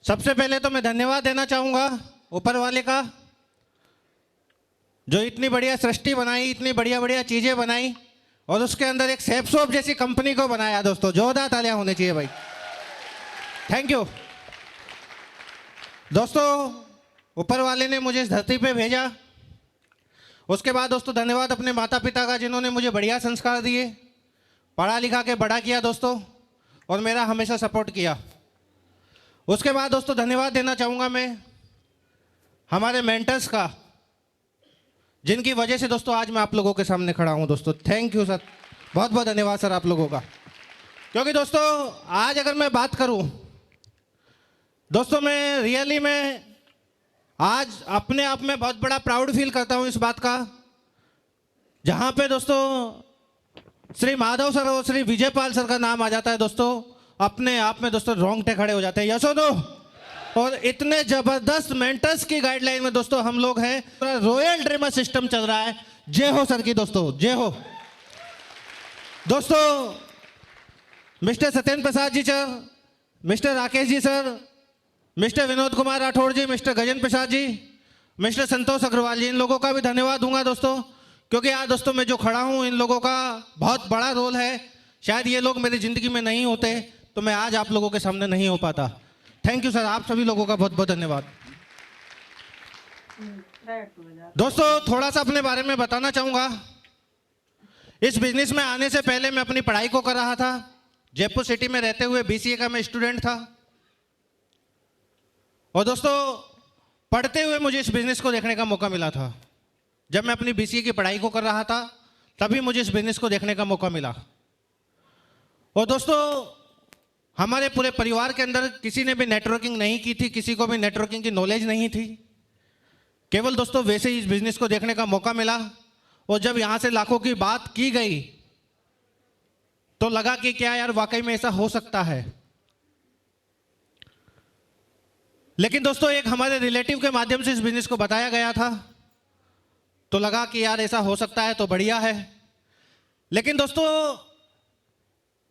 सबसे पहले तो मैं धन्यवाद देना चाहूँगा ऊपर वाले का, जो इतनी बढ़िया सृष्टि बनाई, इतनी बढ़िया बढ़िया चीज़ें बनाई और उसके अंदर एक सेपसोप जैसी कंपनी को बनाया। दोस्तों जोरदार तालियां होनी चाहिए भाई, थैंक यू। दोस्तों ऊपर वाले ने मुझे इस धरती पे भेजा। उसके बाद दोस्तों धन्यवाद अपने माता पिता का, जिन्होंने मुझे बढ़िया संस्कार दिए, पढ़ा लिखा के बड़ा किया दोस्तों, और मेरा हमेशा सपोर्ट किया। उसके बाद दोस्तों धन्यवाद देना चाहूँगा मैं हमारे मेंटर्स का, जिनकी वजह से दोस्तों आज मैं आप लोगों के सामने खड़ा हूँ। दोस्तों थैंक यू सर, बहुत बहुत धन्यवाद सर आप लोगों का। क्योंकि दोस्तों आज अगर मैं बात करूँ दोस्तों, मैं रियली में आज अपने आप में बहुत बड़ा प्राउड फील करता हूँ इस बात का, जहाँ पे दोस्तों श्री माधव सर और श्री विजयपाल सर का नाम आ जाता है दोस्तों, अपने आप में दोस्तों रोंगटे खड़े हो जाते हैं। यस और नो? और इतने जबरदस्त मेंटर्स की गाइडलाइन में दोस्तों हम लोग हैं। रॉयल ड्रीमर सिस्टम चल रहा है। जय हो सर की दोस्तों, जय हो। दोस्तों mister Satyendra Prasad ji sir, mister Rakesh ji sir, mister Vinod Kumar Rathore जी, मिस्टर गजेंद्र प्रसाद जी, मिस्टर संतोष अग्रवाल जी, इन लोगों का भी धन्यवाद दूंगा दोस्तों, क्योंकि आज दोस्तों मैं जो खड़ा हूं इन लोगों का बहुत बड़ा रोल है। शायद ये लोग मेरी जिंदगी में नहीं होते तो मैं आज आप लोगों के सामने नहीं हो पाता। थैंक यू सर, आप सभी लोगों का बहुत बहुत धन्यवाद। दोस्तों थोड़ा सा अपने बारे में बताना चाहूंगा। इस बिजनेस में आने से पहले मैं अपनी पढ़ाई को कर रहा था। जयपुर सिटी में रहते हुए बीसीए का मैं स्टूडेंट था। और दोस्तों पढ़ते हुए मुझे इस बिजनेस को देखने का मौका मिला था। जब मैं अपनी बीसीए की पढ़ाई को कर रहा था तभी मुझे इस बिजनेस को देखने का मौका मिला। और दोस्तों हमारे पूरे परिवार के अंदर किसी ने भी नेटवर्किंग नहीं की थी, किसी को भी नेटवर्किंग की नॉलेज नहीं थी। केवल दोस्तों वैसे ही इस बिजनेस को देखने का मौका मिला। और जब यहाँ से लाखों की बात की गई तो लगा कि क्या यार वाकई में ऐसा हो सकता है। लेकिन दोस्तों एक हमारे रिलेटिव के माध्यम से इस बिजनेस को बताया गया था तो लगा कि यार ऐसा हो सकता है तो बढ़िया है। लेकिन दोस्तों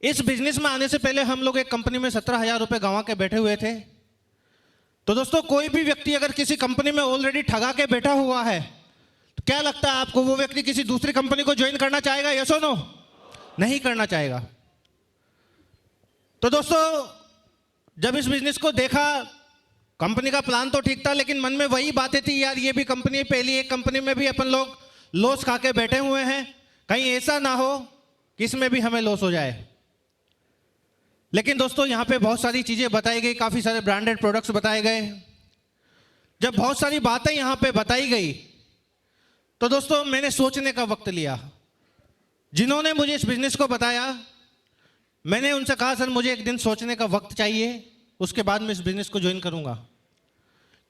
इस बिजनेस में आने से पहले हम लोग एक कंपनी में 17,000 रुपए गंवा के बैठे हुए थे। तो दोस्तों कोई भी व्यक्ति अगर किसी कंपनी में ऑलरेडी ठगा के बैठा हुआ है तो क्या लगता है आपको, वो व्यक्ति किसी दूसरी कंपनी को ज्वाइन करना चाहेगा? यस और नो? नहीं करना चाहेगा। तो दोस्तों जब इस बिजनेस को देखा, कंपनी का प्लान तो ठीक था लेकिन मन में वही बातें थी, यार ये भी कंपनी, पहली एक कंपनी में भी अपन लोग लॉस खा के बैठे हुए हैं, कहीं ऐसा ना हो कि इसमें भी हमें लॉस हो जाए। लेकिन दोस्तों यहाँ पे बहुत सारी चीजें बताई गई, काफी सारे ब्रांडेड प्रोडक्ट्स बताए गए। जब बहुत सारी बातें यहाँ पे बताई गई तो दोस्तों मैंने सोचने का वक्त लिया। जिन्होंने मुझे इस बिजनेस को बताया मैंने उनसे कहा सर मुझे एक दिन सोचने का वक्त चाहिए, उसके बाद मैं इस बिजनेस को ज्वाइन करूंगा।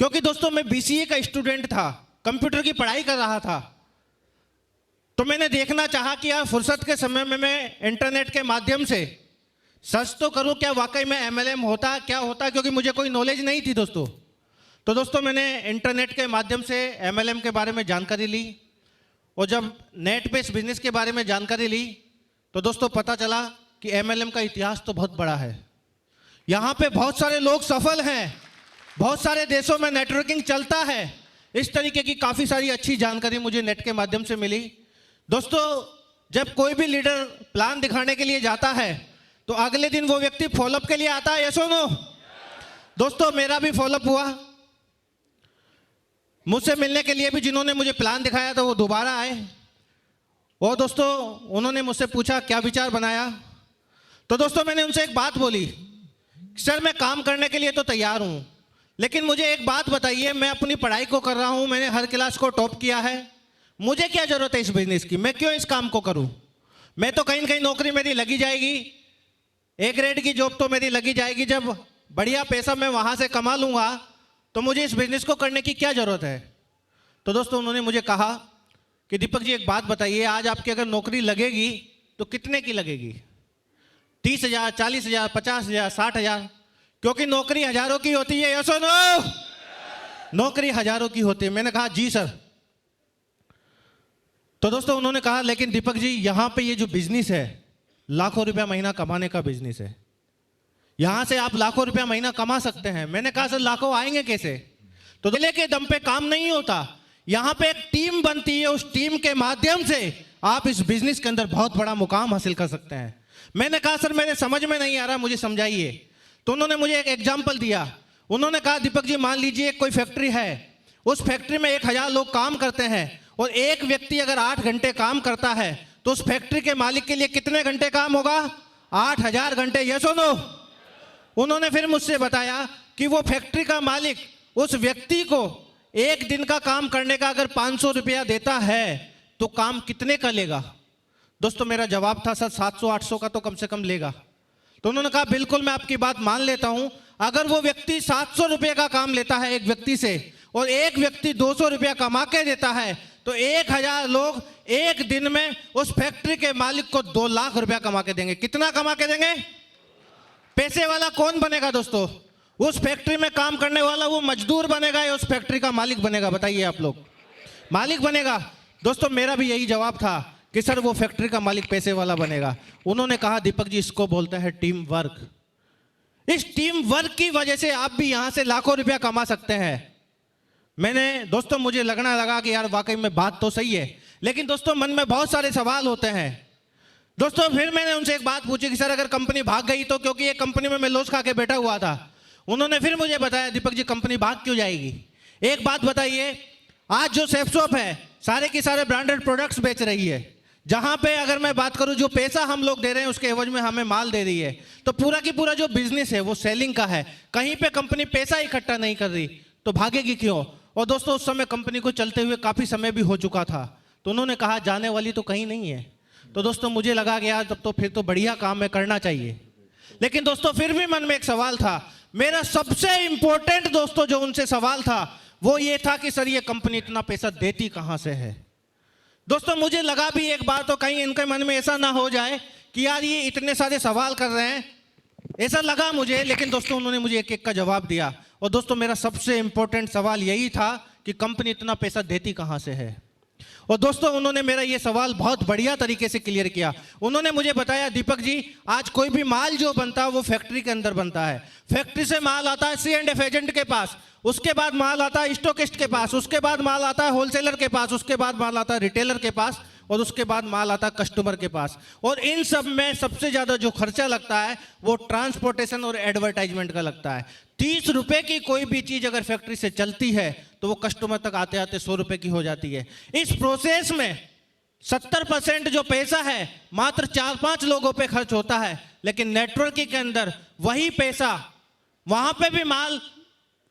क्योंकि दोस्तों मैं बीसीए का स्टूडेंट था, कंप्यूटर की पढ़ाई कर रहा था। तो मैंने देखना चाहा कि यार फुर्सत के समय में मैं इंटरनेट के माध्यम से सर्च तो करूं, क्या वाकई में एमएलएम होता क्या होता, क्योंकि मुझे कोई नॉलेज नहीं थी दोस्तों। तो दोस्तों मैंने इंटरनेट के माध्यम से एमएलएम के बारे में जानकारी ली। और जब नेट पे इस बिजनेस के बारे में जानकारी ली तो दोस्तों पता चला कि एमएलएम का इतिहास तो बहुत बड़ा है। यहाँ पे बहुत सारे लोग सफल हैं, बहुत सारे देशों में नेटवर्किंग चलता है। इस तरीके की काफ़ी सारी अच्छी जानकारी मुझे नेट के माध्यम से मिली। दोस्तों जब कोई भी लीडर प्लान दिखाने के लिए जाता है तो अगले दिन वो व्यक्ति फॉलोअप के लिए आता है। यस और नो? दोस्तों मेरा भी फॉलोअप हुआ। मुझसे मिलने के लिए भी जिन्होंने मुझे प्लान दिखाया था वो दोबारा आए। और दोस्तों उन्होंने मुझसे पूछा क्या विचार बनाया। तो दोस्तों मैंने उनसे एक बात बोली, सर मैं काम करने के लिए तो तैयार हूं, लेकिन मुझे एक बात बताइए, मैं अपनी पढ़ाई को कर रहा हूं, मैंने हर क्लास को टॉप किया है, मुझे क्या जरूरत है इस बिजनेस की, मैं क्यों इस काम को करूं? मैं तो कहीं ना कहीं नौकरी मेरी लगी जाएगी, ए ग्रेड की जॉब तो मेरी लगी जाएगी, जब बढ़िया पैसा मैं वहां से कमा लूंगा तो मुझे इस बिजनेस को करने की क्या जरूरत है। तो दोस्तों उन्होंने मुझे कहा कि दीपक जी एक बात बताइए, आज आपकी अगर नौकरी लगेगी तो कितने की लगेगी? 30,000, 40,000, 50,000, 60,000? क्योंकि नौकरी हजारों की होती है। यस और नो? नौकरी हजारों की होती है। मैंने कहा जी सर। तो दोस्तों उन्होंने कहा लेकिन दीपक जी यहाँ पे ये जो बिजनेस है लाखों रुपया महीना कमाने का बिजनेस है, यहां से आप लाखों रुपया महीना कमा सकते हैं। मैंने कहा सर लाखों आएंगे कैसे? तो दिले के दम पे काम नहीं होता, यहां पे एक टीम बनती है, उस टीम के माध्यम से आप इस बिजनेस के अंदर बहुत बड़ा मुकाम हासिल कर सकते हैं। मैंने कहा सर मेरे समझ में नहीं आ रहा, मुझे समझाइए। तो उन्होंने मुझे एक एग्जाम्पल दिया। उन्होंने कहा दीपक जी मान लीजिए कोई फैक्ट्री है, उस फैक्ट्री में 1000 लोग काम करते हैं और एक व्यक्ति अगर 8 घंटे काम करता है तो उस फैक्ट्री के मालिक के लिए कितने घंटे काम होगा? 8000 घंटे। यस और नो? उन्होंने फिर मुझसे बताया कि वो फैक्ट्री का मालिक उस व्यक्ति को एक दिन का काम करने का अगर 500 रुपया देता है तो काम कितने का लेगा? दोस्तों मेरा जवाब था सर 700-800 का तो कम से कम लेगा। तो उन्होंने कहा बिल्कुल मैं आपकी बात मान लेता हूं, अगर वो व्यक्ति 700 रुपये का काम लेता है एक व्यक्ति से और एक व्यक्ति 200 रुपया कमा के देता है तो 1000 लोग एक दिन में उस फैक्ट्री के मालिक को 2 लाख रुपया कमा के देंगे। कितना कमा के देंगे? पैसे वाला कौन बनेगा दोस्तों? उस फैक्ट्री में काम करने वाला वो मजदूर बनेगा या उस फैक्ट्री का मालिक बनेगा? बताइए आप लोग। मालिक बनेगा। दोस्तों मेरा भी यही जवाब था कि सर वो फैक्ट्री का मालिक पैसे वाला बनेगा। उन्होंने कहा दीपक जी इसको बोलते हैं टीम वर्क। इस टीम वर्क की वजह से आप भी यहां से लाखों रुपया कमा सकते हैं। मैंने दोस्तों मुझे लगना लगा कि यार वाकई में बात तो सही है, लेकिन दोस्तों मन में बहुत सारे सवाल होते हैं। दोस्तों फिर मैंने उनसे एक बात पूछी कि सर अगर कंपनी भाग गई तो, क्योंकि ये कंपनी में मैं लॉस खा के बैठा हुआ था। उन्होंने फिर मुझे बताया दीपक जी कंपनी भाग क्यों जाएगी? एक बात बताइए, आज जो सेफ शॉप है सारे की सारे ब्रांडेड प्रोडक्ट्स बेच रही है, जहां पे अगर मैं बात करूं जो पैसा हम लोग दे रहे हैं उसके एवज में हमें माल दे रही है, तो पूरा की पूरा जो बिजनेस है वो सेलिंग का है। कहीं पे कंपनी पैसा इकट्ठा नहीं कर रही तो भागेगी क्यों? और दोस्तों उस समय कंपनी को चलते हुए काफी समय भी हो चुका था। तो उन्होंने कहा जाने वाली तो कहीं नहीं है। तो दोस्तों मुझे लगा कि यार तब तो फिर तो बढ़िया काम है, करना चाहिए। लेकिन दोस्तों फिर भी मन में एक सवाल था। मेरा सबसे इंपॉर्टेंट दोस्तों जो उनसे सवाल था वो ये था कि सर ये कंपनी इतना पैसा देती कहां से है? दोस्तों मुझे लगा भी एक बार तो कहीं इनके मन में ऐसा ना हो जाए कि यार ये इतने सारे सवाल कर रहे हैं, ऐसा लगा मुझे। लेकिन दोस्तों उन्होंने मुझे एक एक का जवाब दिया। और दोस्तों मेरा सबसे इंपॉर्टेंट सवाल यही था कि कंपनी इतना पैसा देती कहां से है। और दोस्तों उन्होंने मेरा ये सवाल बहुत बढ़िया तरीके से क्लियर किया। उन्होंने मुझे बताया दीपक जी आज कोई भी माल जो बनता है वो फैक्ट्री के अंदर बनता है। फैक्ट्री से माल आता है C&F एजेंट के पास, उसके बाद माल आता है स्टॉकिस्ट के पास, उसके बाद माल आता है होलसेलर के पास, उसके बाद माल आता है रिटेलर के पास और उसके बाद माल आता है कस्टमर के पास। और इन सब में सबसे ज्यादा जो खर्चा लगता है वो ट्रांसपोर्टेशन और एडवर्टाइजमेंट का लगता है। 30 रुपए की कोई भी चीज अगर फैक्ट्री से चलती है तो वो कस्टमर तक आते आते 100 रुपए की हो जाती है। इस प्रोसेस में 70% जो पैसा है मात्र 4-5 लोगों पे खर्च होता है, लेकिन नेटवर्किंग के अंदर वही पैसा वहां पे भी माल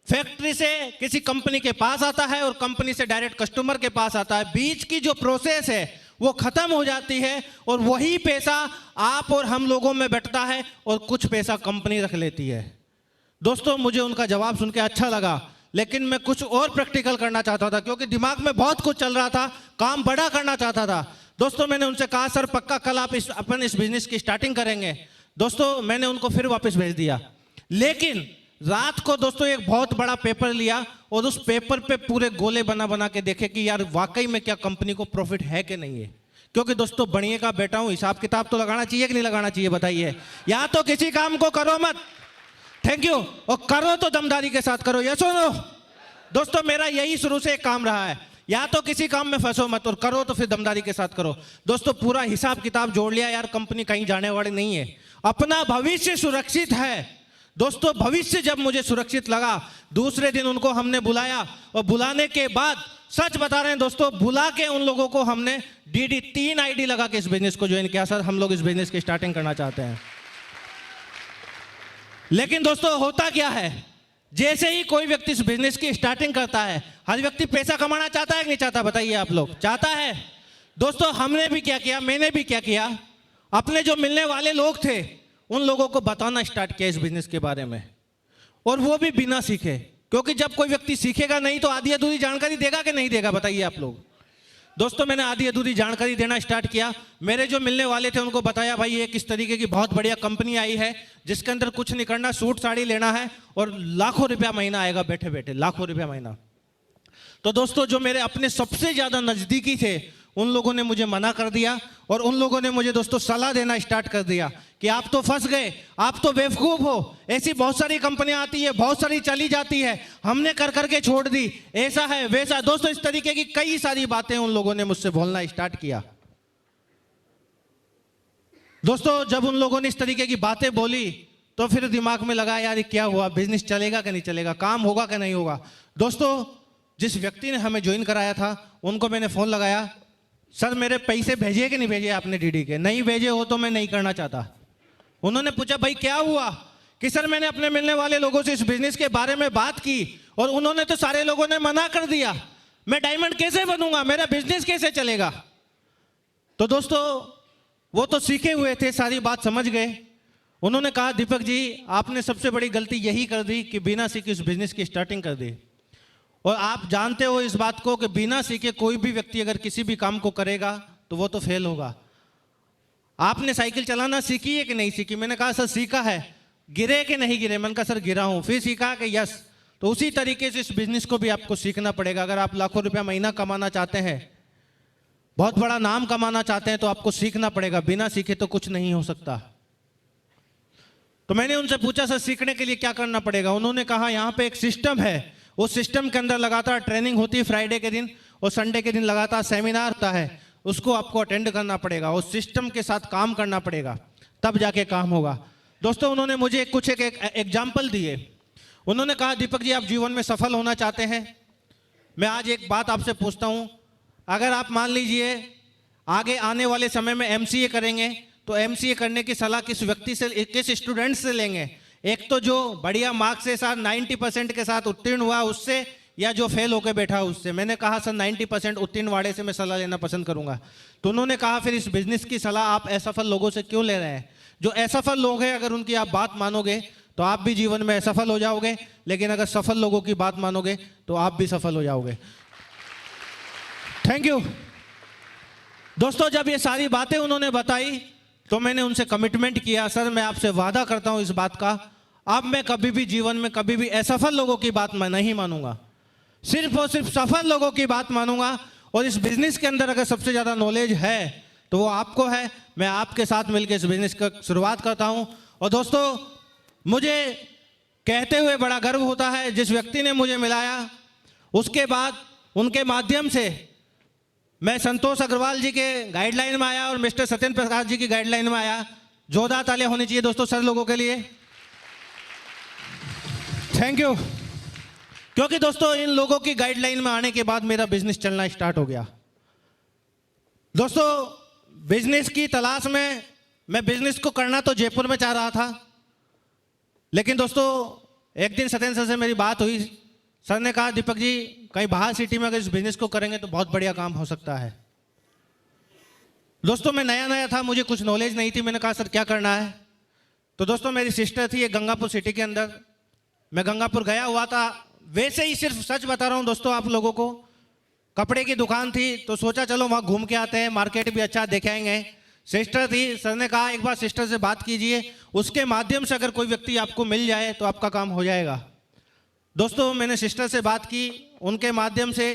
फैक्ट्री से किसी कंपनी के पास आता है और कंपनी से डायरेक्ट कस्टमर के पास आता है। बीच की जो प्रोसेस है वो खत्म हो जाती है और वही पैसा आप और हम लोगों में बंटता है और कुछ पैसा कंपनी रख लेती है। दोस्तों मुझे उनका जवाब सुन के अच्छा लगा, लेकिन मैं कुछ और प्रैक्टिकल करना चाहता था क्योंकि दिमाग में बहुत कुछ चल रहा था, काम बड़ा करना चाहता था। दोस्तों मैंने उनसे कहा सर पक्का कल आप अपन इस बिजनेस की स्टार्टिंग करेंगे। दोस्तों मैंने उनको फिर वापस भेज दिया, लेकिन रात को दोस्तों एक बहुत बड़ा पेपर लिया और उस पेपर पे पूरे गोले बना बना के देखे कि यार वाकई में क्या कंपनी को प्रॉफिट है कि नहीं है। क्योंकि दोस्तों बढ़िया का बेटा हूं, हिसाब किताब तो लगाना चाहिए कि नहीं लगाना चाहिए बताइए। या तो किसी काम को करो मत, थैंक यू, और करो तो दमदारी के साथ करो। यस और नो? दोस्तों मेरा यही शुरू से एक काम रहा है, या तो किसी काम में फंसो मत और करो तो फिर दमदारी के साथ करो। दोस्तों पूरा हिसाब किताब जोड़ लिया यार, कंपनी कहीं जाने वाली नहीं है, अपना भविष्य सुरक्षित है। दोस्तों भविष्य जब मुझे सुरक्षित लगा, दूसरे दिन उनको हमने बुलाया और बुलाने के बाद सच बता रहे हैं दोस्तों, बुला के उन लोगों को हमने DD 3 ID लगा के इस बिजनेस को ज्वाइन किया। सर हम लोग इस बिजनेस की स्टार्टिंग करना चाहते हैं। लेकिन दोस्तों होता क्या है, जैसे ही कोई व्यक्ति इस बिजनेस की स्टार्टिंग करता है, हर व्यक्ति पैसा कमाना चाहता है कि नहीं चाहता बताइए आप लोग? चाहता है। दोस्तों हमने भी क्या किया, मैंने भी क्या किया, अपने जो मिलने वाले लोग थे उन लोगों को बताना स्टार्ट किया इस बिजनेस के बारे में, और वो भी बिना सीखे। क्योंकि जब कोई व्यक्ति सीखेगा नहीं तो आधी अधूरी जानकारी देगा कि नहीं देगा बताइए आप लोग? दोस्तों मैंने आधी अधूरी जानकारी देना स्टार्ट किया। मेरे जो मिलने वाले थे उनको बताया भाई ये किस तरीके की बहुत बढ़िया कंपनी आई है जिसके अंदर कुछ नहीं करना, सूट साड़ी लेना है और लाखों रुपया महीना आएगा, बैठे बैठे लाखों रुपया महीना। तो दोस्तों जो मेरे अपने सबसे ज्यादा नजदीकी थे उन लोगों ने मुझे मना कर दिया और उन लोगों ने मुझे दोस्तों सलाह देना स्टार्ट कर दिया कि आप तो फंस गए, आप तो बेवकूफ़ हो, ऐसी बहुत सारी कंपनियां आती है, बहुत सारी चली जाती है, हमने कर करके छोड़ दी, ऐसा है वैसा। दोस्तों इस तरीके की कई सारी बातें उन लोगों ने मुझसे बोलना स्टार्ट किया। दोस्तों जब उन लोगों ने इस तरीके की बातें बोली तो फिर दिमाग में लगा यार क्या हुआ, बिजनेस चलेगा कि नहीं चलेगा, काम होगा कि नहीं होगा। दोस्तों जिस व्यक्ति ने हमें ज्वाइन कराया था उनको मैंने फ़ोन लगाया, सर मेरे पैसे भेजे कि नहीं भेजे आपने डीडी के? नहीं भेजे हो तो मैं नहीं करना चाहता। उन्होंने पूछा भाई क्या हुआ? कि सर मैंने अपने मिलने वाले लोगों से इस बिजनेस के बारे में बात की और उन्होंने तो सारे लोगों ने मना कर दिया, मैं डायमंड कैसे बनूंगा, मेरा बिजनेस कैसे चलेगा? तो दोस्तों वो तो सीखे हुए थे, सारी बात समझ गए। उन्होंने कहा दीपक जी आपने सबसे बड़ी गलती यही कर दी कि बिना सीखे इस बिजनेस की स्टार्टिंग कर दी। और आप जानते हो इस बात को कि बिना सीखे कोई भी व्यक्ति अगर किसी भी काम को करेगा तो वो तो फेल होगा। आपने साइकिल चलाना सीखी है कि नहीं सीखी? मैंने कहा सर सीखा है। गिरे कि नहीं गिरे? मैंने कहा सर गिरा हूं। फिर सीखा कि यस। तो उसी तरीके से इस बिजनेस को भी आपको सीखना पड़ेगा। अगर आप लाखों रुपया महीना कमाना चाहते हैं, बहुत बड़ा नाम कमाना चाहते हैं, तो आपको सीखना पड़ेगा, बिना सीखे तो कुछ नहीं हो सकता। तो मैंने उनसे पूछा सर सीखने के लिए क्या करना पड़ेगा? उन्होंने कहा यहाँ पे एक सिस्टम है, उस सिस्टम के अंदर लगातार ट्रेनिंग होती है फ्राइडे के दिन और संडे के दिन लगातार सेमिनार होता है, उसको आपको अटेंड करना पड़ेगा, उस सिस्टम के साथ काम करना पड़ेगा, तब जाके काम होगा। दोस्तों उन्होंने मुझे कुछ एक एग्जाम्पल दिए। उन्होंने कहा दीपक जी आप जीवन में सफल होना चाहते हैं, मैं आज एक बात आपसे पूछता हूँ, अगर आप मान लीजिए आगे आने वाले समय में एमसीए करेंगे तो एमसीए करने की सलाह किस व्यक्ति से, किस स्टूडेंट से लेंगे? एक तो जो बढ़िया मार्क्स के साथ 90% के साथ उत्तीर्ण हुआ उससे, या जो फेल होकर बैठा उससे? मैंने कहा सर 90% उत्तीर्ण वाले से मैं सलाह लेना पसंद करूंगा। तो उन्होंने कहा फिर इस बिजनेस की सलाह आप असफल लोगों से क्यों ले रहे हैं? जो असफल लोग हैं अगर उनकी आप बात मानोगे तो आप भी जीवन में असफल हो जाओगे, लेकिन अगर सफल लोगों की बात मानोगे तो आप भी सफल हो जाओगे। Thank you. दोस्तों जब ये सारी बातें उन्होंने बताई तो मैंने उनसे कमिटमेंट किया, सर मैं आपसे वादा करता हूं इस बात का, अब मैं कभी भी जीवन में कभी भी असफल लोगों की बात मैं नहीं मानूंगा, सिर्फ और सिर्फ सफल लोगों की बात मानूंगा। और इस बिजनेस के अंदर अगर सबसे ज़्यादा नॉलेज है तो वो आपको है। मैं आपके साथ मिलकर इस बिजनेस का शुरुआत करता हूं। और दोस्तों मुझे कहते हुए बड़ा गर्व होता है, जिस व्यक्ति ने मुझे मिलाया उसके बाद उनके माध्यम से मैं संतोष अग्रवाल जी के गाइडलाइन में आया और मिस्टर सत्येंद्र प्रकाश जी की गाइडलाइन में आया। जोरदार तालियां होनी चाहिए दोस्तों सर लोगों के लिए। Thank you. क्योंकि दोस्तों इन लोगों की गाइडलाइन में आने के बाद मेरा बिजनेस चलना स्टार्ट हो गया। दोस्तों बिजनेस की तलाश में मैं बिजनेस को करना तो जयपुर में चाह रहा था, लेकिन दोस्तों एक दिन सत्येंद्र सर से मेरी बात हुई। सर ने कहा दीपक जी कहीं बाहर सिटी में अगर इस बिजनेस को करेंगे तो बहुत बढ़िया काम हो सकता है। दोस्तों मैं नया नया था, मुझे कुछ नॉलेज नहीं थी। मैंने कहा सर क्या करना है? तो दोस्तों मेरी सिस्टर थी एक गंगापुर सिटी के अंदर, मैं गंगापुर गया हुआ था, वैसे ही सिर्फ सच बता रहा हूँ दोस्तों आप लोगों को, कपड़े की दुकान थी तो सोचा चलो वहाँ घूम के आते हैं, मार्केट भी अच्छा देखेंगे। सिस्टर थी, सर ने कहा एक बार सिस्टर से बात कीजिए, उसके माध्यम से अगर कोई व्यक्ति आपको मिल जाए तो आपका काम हो जाएगा। दोस्तों मैंने सिस्टर से बात की, उनके माध्यम से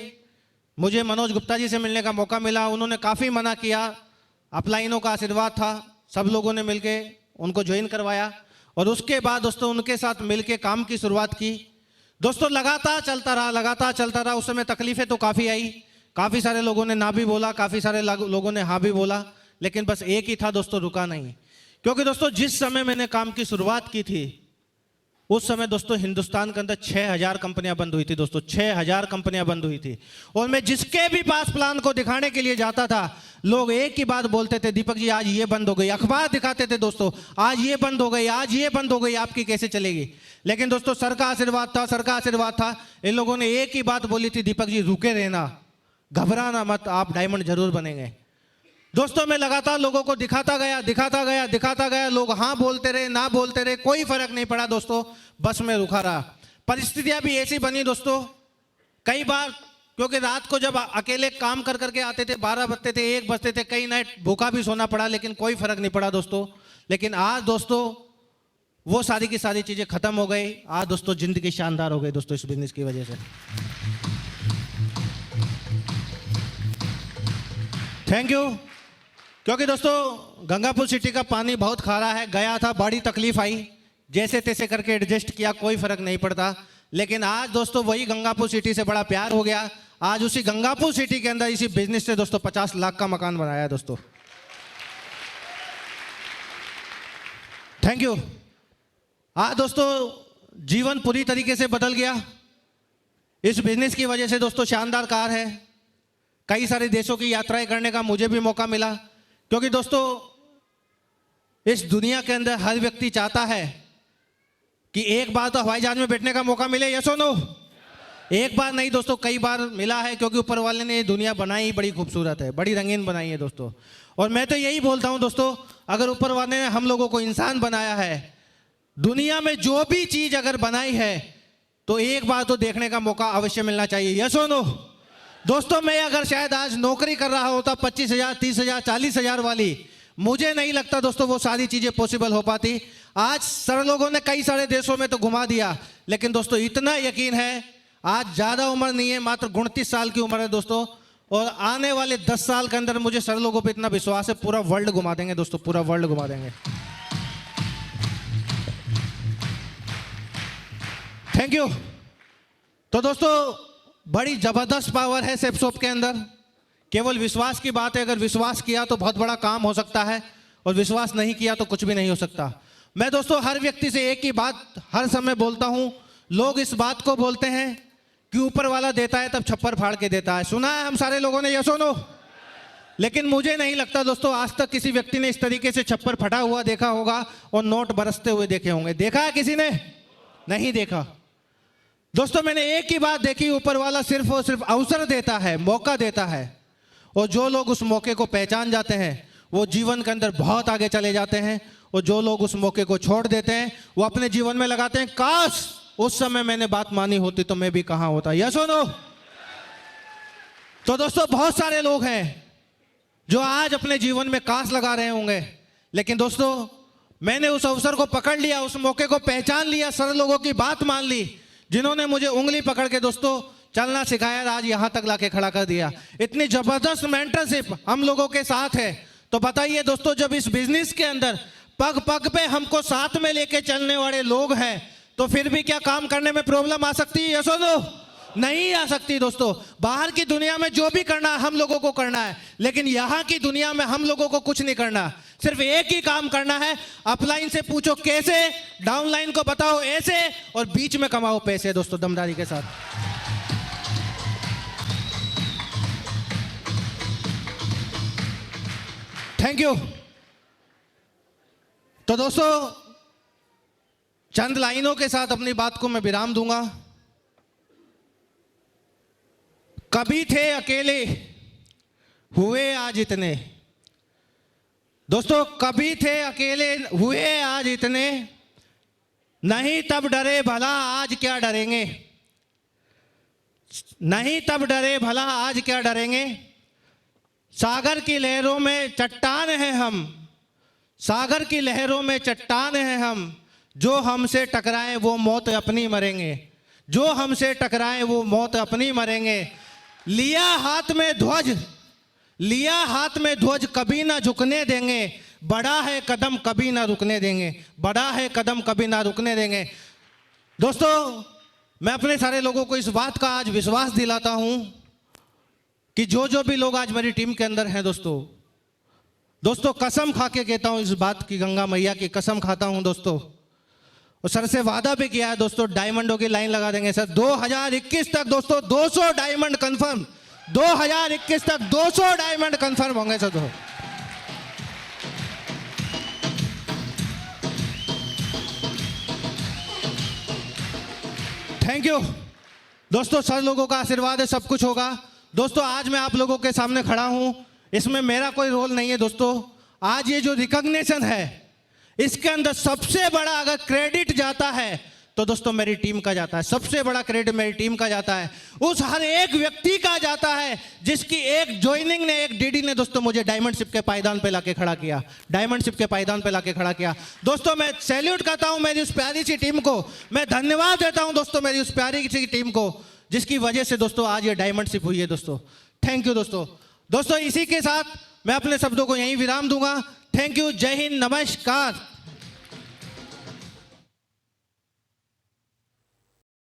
मुझे मनोज गुप्ता जी से मिलने का मौका मिला। उन्होंने काफ़ी मना किया, अपलाइनों का आशीर्वाद था, सब लोगों ने मिलके उनको ज्वाइन करवाया और उसके बाद दोस्तों उनके साथ मिलके काम की शुरुआत की। दोस्तों लगातार चलता रहा, लगातार चलता रहा। उस समय तकलीफें तो काफ़ी आई, काफ़ी सारे लोगों ने ना भी बोला, काफ़ी सारे लोगों ने हाँ भी बोला, लेकिन बस एक ही था दोस्तों, रुका नहीं। क्योंकि दोस्तों जिस समय मैंने काम की शुरुआत की थी उस समय दोस्तों हिंदुस्तान के अंदर 6000 कंपनियां बंद हुई थी दोस्तों, 6000 कंपनियां बंद हुई थी। और मैं जिसके भी पास प्लान को दिखाने के लिए जाता था लोग एक ही बात बोलते थे, दीपक जी आज ये बंद हो गई। अखबार दिखाते थे दोस्तों, आज ये बंद हो गई, आज ये बंद हो गई, आपकी कैसे चलेगी? लेकिन दोस्तों सर का आशीर्वाद था, सर का आशीर्वाद था। इन लोगों ने एक ही बात बोली थी, दीपक जी रुके रहना, घबराना मत, आप डायमंड जरूर बनेंगे। दोस्तों मैं लगातार लोगों को दिखाता गया। लोग हाँ बोलते रहे, ना बोलते रहे, कोई फर्क नहीं पड़ा दोस्तों, बस मैं रुका रहा। परिस्थितियां भी ऐसी बनी दोस्तों, कई बार क्योंकि रात को जब अकेले काम कर करके आते थे 12 बजते थे, 1 बजते थे, कई नाइट भूखा भी सोना पड़ा, लेकिन कोई फर्क नहीं पड़ा दोस्तों। लेकिन आज दोस्तों वो सारी की सारी चीजें खत्म हो गई। आज दोस्तों जिंदगी शानदार हो गई दोस्तों इस बिजनेस की वजह से। Thank you. क्योंकि दोस्तों गंगापुर सिटी का पानी बहुत खारा है, गया था बड़ी तकलीफ आई, जैसे तैसे करके एडजस्ट किया, कोई फर्क नहीं पड़ता। लेकिन आज दोस्तों वही गंगापुर सिटी से बड़ा प्यार हो गया। आज उसी गंगापुर सिटी के अंदर इसी बिजनेस से दोस्तों 50 लाख का मकान बनाया है दोस्तों। Thank you. आज दोस्तों जीवन पूरी तरीके से बदल गया इस बिजनेस की वजह से दोस्तों। शानदार कार है, कई सारे देशों की यात्राएं करने का मुझे भी मौका मिला। क्योंकि दोस्तों इस दुनिया के अंदर हर व्यक्ति चाहता है कि एक बार तो हवाई जहाज में बैठने का मौका मिले, यस और नो? एक बार नहीं दोस्तों, कई बार मिला है, क्योंकि ऊपर वाले ने ये दुनिया बनाई बड़ी खूबसूरत है, बड़ी रंगीन बनाई है दोस्तों। और मैं तो यही बोलता हूं दोस्तों, अगर ऊपर वाले ने हम लोगों को इंसान बनाया है, दुनिया में जो भी चीज अगर बनाई है तो एक बार तो देखने का मौका अवश्य मिलना चाहिए, यस और नो? दोस्तों मैं अगर शायद आज नौकरी कर रहा होता 25,000, 30,000, 40,000 वाली, मुझे नहीं लगता दोस्तों वो सारी चीजें पॉसिबल हो पाती। आज सर लोगों ने कई सारे देशों में तो घुमा दिया, लेकिन दोस्तों इतना यकीन है, आज ज्यादा उम्र नहीं है, मात्र 29 साल की उम्र है दोस्तों, और आने वाले 10 साल के अंदर मुझे सर लोगों पे इतना विश्वास है, पूरा वर्ल्ड घुमा देंगे दोस्तों, पूरा वर्ल्ड घुमा देंगे। Thank you. तो दोस्तों बड़ी जबरदस्त पावर है सेपसोप के अंदर, केवल विश्वास की बात है। अगर विश्वास किया तो बहुत बड़ा काम हो सकता है, और विश्वास नहीं किया तो कुछ भी नहीं हो सकता। मैं दोस्तों हर व्यक्ति से एक ही बात हर समय बोलता हूं, लोग इस बात को बोलते हैं कि ऊपर वाला देता है तब छप्पर फाड़ के देता है, सुना है हम सारे लोगों ने, यस और नो? लेकिन मुझे नहीं लगता दोस्तों आज तक किसी व्यक्ति ने इस तरीके से छप्पर फटा हुआ देखा होगा और नोट बरसते हुए देखे होंगे। देखा है किसी ने? नहीं देखा। दोस्तों मैंने एक ही बात देखी, ऊपर वाला सिर्फ और सिर्फ अवसर देता है, मौका देता है, और जो लोग उस मौके को पहचान जाते हैं वो जीवन के अंदर बहुत आगे चले जाते हैं, और जो लोग उस मौके को छोड़ देते हैं वो अपने जीवन में लगाते हैं, काश उस समय मैंने बात मानी होती तो मैं भी कहां होता, यस और नो? तो दोस्तों बहुत सारे लोग हैं जो आज अपने जीवन में काश लगा रहे होंगे, लेकिन दोस्तों मैंने उस अवसर को पकड़ लिया, उस मौके को पहचान लिया, सर लोगों की बात मान ली, जिन्होंने मुझे उंगली पकड़ के दोस्तों चलना सिखाया, आज यहां तक लाके खड़ा कर दिया। इतनी जबरदस्त मेंटरशिप हम लोगों के साथ है। तो बताइए दोस्तों, जब इस बिजनेस के अंदर पग पग पे हमको साथ में लेके चलने वाले लोग हैं, तो फिर भी क्या काम करने में प्रॉब्लम आ सकती है, यस और नो? नहीं आ सकती दोस्तों। बाहर की दुनिया में जो भी करना है हम लोगों को करना है, लेकिन यहां की दुनिया में हम लोगों को कुछ नहीं करना, सिर्फ एक ही काम करना है। अपलाइन से पूछो कैसे, डाउनलाइन को बताओ ऐसे, और बीच में कमाओ पैसे दोस्तों दमदारी के साथ। Thank you. तो दोस्तों चंद लाइनों के साथ अपनी बात को मैं विराम दूंगा। कभी थे अकेले, हुए आज इतने। दोस्तों कभी थे अकेले, हुए आज इतने, नहीं तब डरे भला आज क्या डरेंगे, नहीं तब डरे भला आज क्या डरेंगे। सागर की लहरों में चट्टान हैं हम, सागर की लहरों में चट्टान हैं हम, जो हमसे टकराए वो मौत अपनी मरेंगे, जो हमसे टकराए वो मौत अपनी मरेंगे। लिया हाथ में ध्वज, लिया हाथ में ध्वज कभी ना झुकने देंगे, बड़ा है कदम कभी ना रुकने देंगे, बड़ा है कदम कभी ना रुकने देंगे। दोस्तों मैं अपने सारे लोगों को इस बात का आज विश्वास दिलाता हूं कि जो भी लोग आज मेरी टीम के अंदर हैं दोस्तों कसम खा के कहता हूं इस बात की, गंगा मैया की कसम खाता हूं दोस्तों, और सर से वादा भी किया है दोस्तों, डायमंडों की लाइन लगा देंगे सर 2021 तक दोस्तों 200 डायमंड कंफर्म, 2021 तक 200 डायमंड कंफर्म होंगे सर। थैंक यू दोस्तों, सर लोगों का आशीर्वाद है, सब कुछ होगा। दोस्तों आज मैं आप लोगों के सामने खड़ा हूं, इसमें मेरा कोई रोल नहीं है दोस्तों। आज ये जो रिकॉग्निशन है इसके अंदर सबसे बड़ा अगर क्रेडिट जाता है तो दोस्तों मेरी टीम का जाता है, सबसे बड़ा क्रेडिट मेरी टीम का जाता है, उस हर एक व्यक्ति का जाता है जिसकी एक ज्वाइनिंग ने, एक डीडी ने दोस्तों मुझे डायमंडशिप के पायदान पे लाके खड़ा किया, डायमंडशिप के पायदान पे लाके खड़ा किया। दोस्तों मैं सैल्यूट करता हूं मेरी उस प्यारी सी टीम को, मैं धन्यवाद देता हूं दोस्तों मेरी उस प्यारी सी टीम को, जिसकी वजह से दोस्तों आज ये डायमंडशिप हुई है दोस्तों। थैंक यू दोस्तों। दोस्तों इसी के साथ मैं अपने शब्दों को यहीं विराम दूंगा। थैंक यू, जय हिंद, नमस्कार।